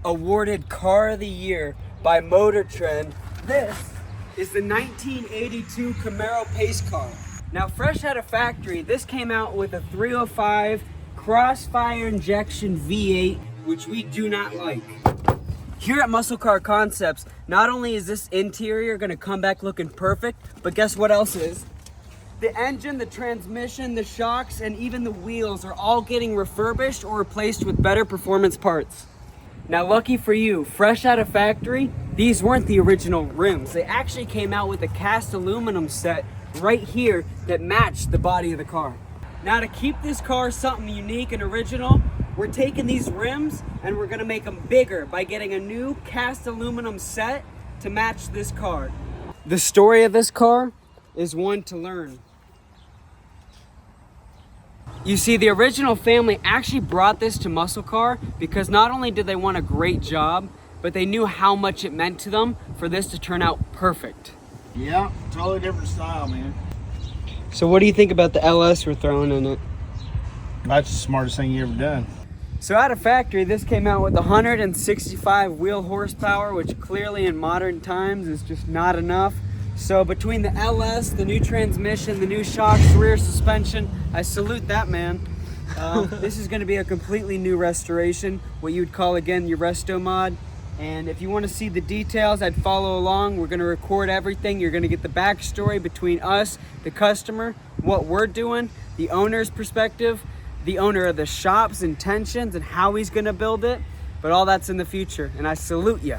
awarded Car of the Year by Motor Trend. This is the 1982 Camaro Pace Car. Now, fresh out of factory, this came out with a 305 crossfire injection V8, which we do not like. Here at Muscle Car Concepts, not only is this interior gonna come back looking perfect, but guess what else is? The engine, the transmission, the shocks, and even the wheels are all getting refurbished or replaced with better performance parts. Now, lucky for you, fresh out of factory, these weren't the original rims. They actually came out with a cast aluminum set right here that matched the body of the car. Now, to keep this car something unique and original, we're taking these rims and we're gonna make them bigger by getting a new cast aluminum set to match this car. The story of this car is one to learn. You see, the original family actually brought this to Muscle Car because not only did they want a great job, but they knew how much it meant to them for this to turn out perfect. Yeah, totally different style, man. So what do you think about the LS we're throwing in it? That's the smartest thing you ever done. So out of factory, this came out with 165 wheel horsepower, which clearly in modern times is just not enough. So between the LS, the new transmission, the new shocks, rear suspension, I salute that, man. This is gonna be a completely new restoration, what you would call, again, your resto mod. And if you wanna see the details, I'd follow along. We're gonna record everything. You're gonna get the backstory between us, the customer, what we're doing, the owner's perspective, the owner of the shop's intentions and how he's gonna build it. But all that's in the future, and I salute you.